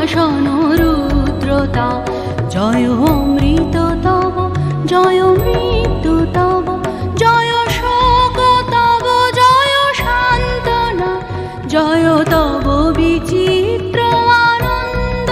সিংহাসন রুদ্রতা, জয় অমৃত তব, জয় মৃত্যু তব, জয় শোক তব, জয় সান্ত্বনা, জয় তব বিচিত্র আনন্দ।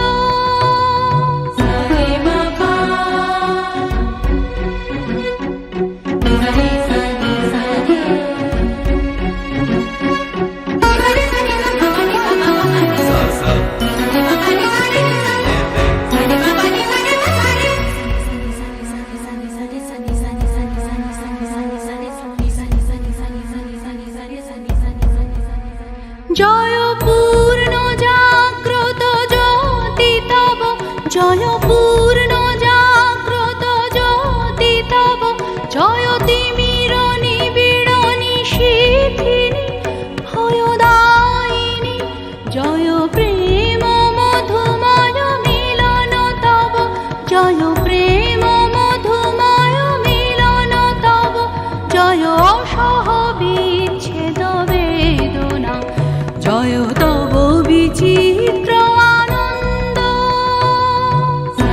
জয় পূর্ণ জাগ্রত জ্যোতি তব, জয়